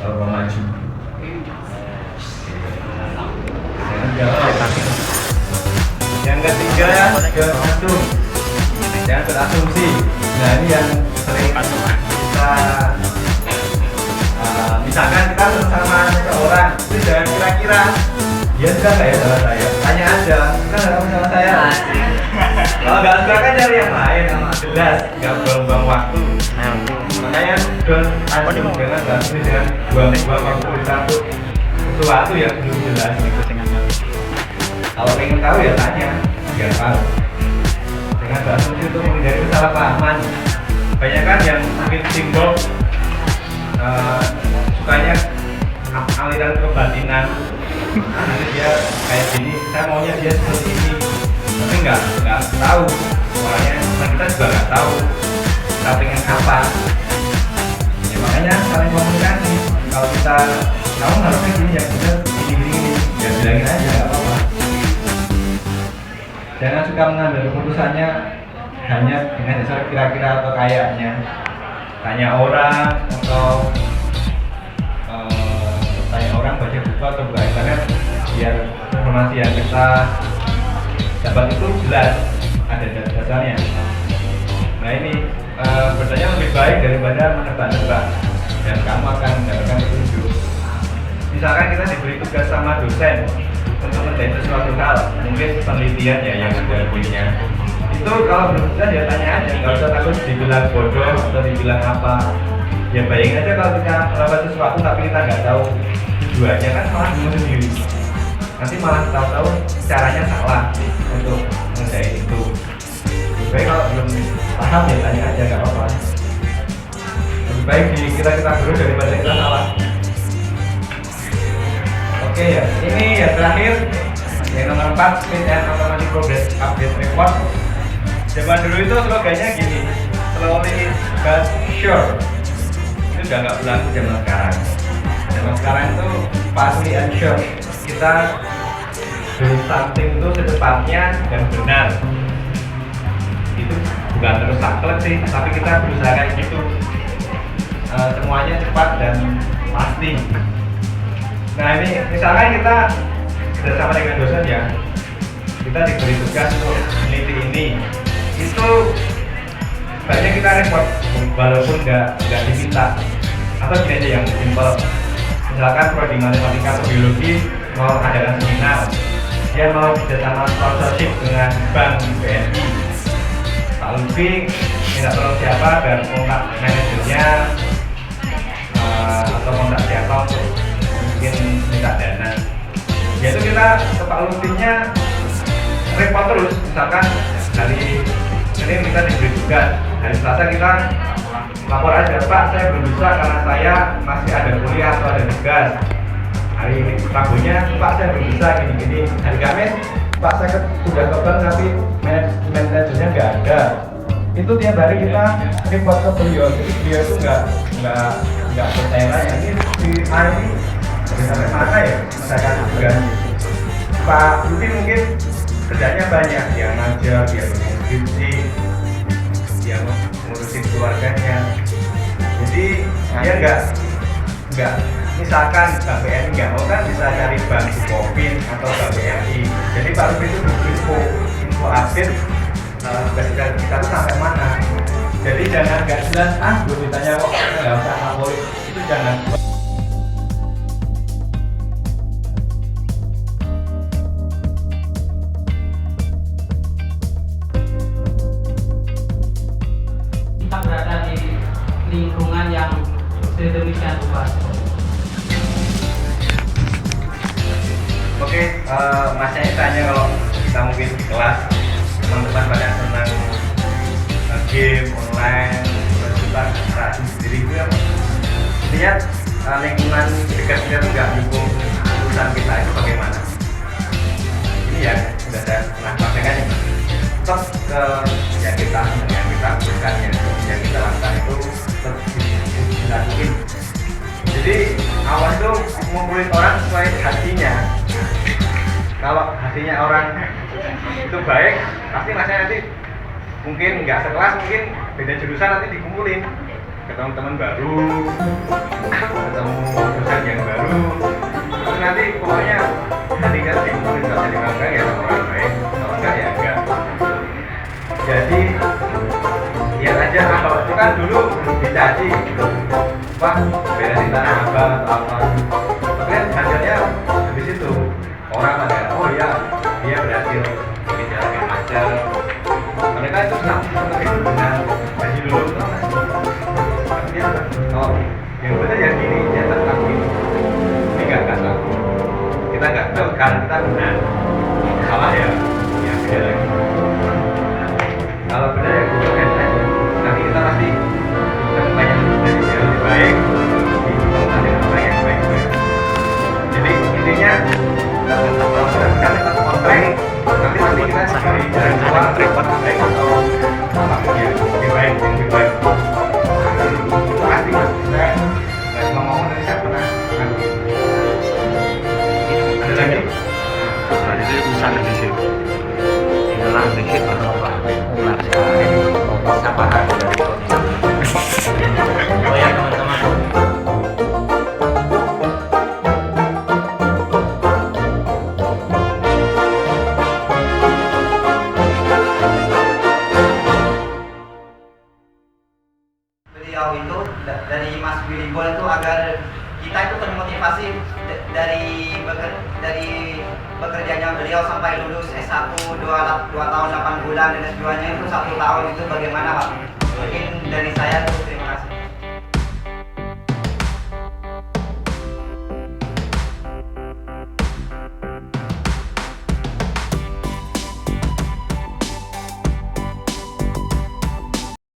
kalau mau maju. Jangan jawab. Yang ketiga asum. Jangan berasumsi. Nah ini yang sering kita misalkan kita bersama seseorang itu jangan kira-kira dia suka nggak ya sama saya, tanya aja suka nggak kamu sama saya. Kalau nggak suka kan cari yang lain, jelas nggak buang-buang waktu. Makanya don't assume, jangan berasumsi dengan buang-buang waktu di satu sesuatu yang belum jelas. Kalau ingin tahu ya tanya biar tahu. Dengan berasumsi untuk menghindari kesalahpahaman. Banyak kan yang mungkin simbol sukanya aliran kebatinan. Nanti dia kayak gini, saya maunya dia seperti ini, tapi nggak tahu. Soalnya kita juga nggak tahu kita pengen apa. Ya, makanya saling komunikasi. Kalau kita kamu harusnya gini ya, bener gini, ya bilangin aja nggak apa-apa. Jangan suka mengambil keputusannya hanya dengan dasar kira-kira atau kayaknya. Tanya orang atau tanya orang, baca buku atau buka internet biar informasi yang kita dapat itu jelas, ada dasarnya. Nah ini bertanya lebih baik daripada menebak-nebak dan kamu akan mendapatkan petunjuk. Misalkan kita diberi tugas sama dosen untuk menjadi sesuatu hal, mungkin penelitian ya yang ada punya. Itu kalau belum jelas ya tanya aja, nggak usah takut dibilang bodoh atau dibilang apa. Ya bayangin aja kalau kita melakukan sesuatu tapi kita nggak tahu tujuannya, kan malah bingung sendiri. Nanti malah tahu-tahu caranya salah untuk mengerjain itu. Lebih baik kalau belum paham ya tanya aja, nggak apa-apa. Lebih baik kita dulu daripada kita salah. Oke ya, ini yang terakhir, yang nomor 4, Speed and Automatic Progress Update Report. Zaman dulu itu slogannya gini, slowly but sure. Itu udah nggak berlaku zaman sekarang. Zaman sekarang itu pasti and sure. Kita do something itu secepatnya dan benar. Itu bukan terus saklek sih, tapi kita berusaha kayak gitu. Semuanya cepat dan pasti. Nah ini misalkan kita bersama dengan dosen ya, kita diberi tugas untuk meneliti ini, itu sebaiknya kita repot walaupun nggak diminta. Atau gini aja yang simpel, misalkan prodi matematika atau biologi mau adakan seminar, dia mau kerjasama sponsorship dengan bank BNI, Pak Lutfi minta tolong siapa dan kontak manajernya atau kontak siapa untuk mungkin minta dana. Ya itu kita ke Pak Lutfinya repot terus, misalkan hari Senin kita diberi tugas, hari Selasa kita lapor aja, Pak saya belum bisa karena saya masih ada kuliah atau ada tugas. Hari Rabunya, Pak saya belum bisa gini-gini. Hari Kamis, Pak saya sudah ke bank tapi manajernya nggak ada. Itu tiap hari kita report ke beliau, jadi beliau itu nggak percaya ini si A ini sampai mana ya misalkan tugas. Pak Lutfi mungkin kerjanya banyak, dia ngajar, dia skripsi, dia ngurusin keluarganya. Jadi dia nggak misalkan Bank BNI nggak mau kan bisa cari bank Bukopin atau Bank BNI. Jadi Pak Lutfi itu info update tugas kita tuh sampai mana. Jadi jangan nggak jelas belum ditanya kok nggak usah laporin, itu jangan. Kita berada di lingkungan yang sedemikian luas. Oke, masnya tanya kalau kita mungkin di kelas teman-teman pada senang game online, terus kita rajin sendiri itu ya. Intinya lingkungan dekat kita itu nggak dukung urusan kita itu bagaimana. Ini ya sudah saya pernah sampaikan ya. Tetap ke yang kita bukan yang kita lakukan itu tetap dilakuin. Jadi awal itu ngumpulin orang sesuai hatinya. Kalau hatinya orang itu baik, pasti masnya nanti mungkin nggak sekelas, mungkin beda jurusan nanti dikumpulin, ketemu teman baru, ketemu beresin tanah abang atau apa. Tapi kan hasilnya habis itu orang pada oh iya dia berhasil bikin jalan yang macet. Mereka itu senang itu dengan gaji dulu tau nggak sih? Artinya oh yang benar ya gini dia tetap gini. Ini nggak tahu. Kita nggak tahu kan kita benar salah ya beda lagi. Kalau benar ya gue aja nanti kita pasti banyak dari yang lebih baik di apa yang baik. Jadi intinya kita tetap kontrak nanti kita cari jalan keluar baik atau apa ya lebih baik yang lebih baik itu pasti mas kita nggak cuma ngomong dari siapa pernah ada lagi Tadi itu urusan di sini. Inilah dikit apa? Ular sekali. Siapa harus dari oh ya teman-teman. Beliau itu dari Mas Willy Bol itu agar kita itu termotivasi dari bekerjanya beliau sampai lulus S1 2 tahun 8 bulan dan S2 nya itu 1 tahun itu bagaimana Pak? Mungkin dari saya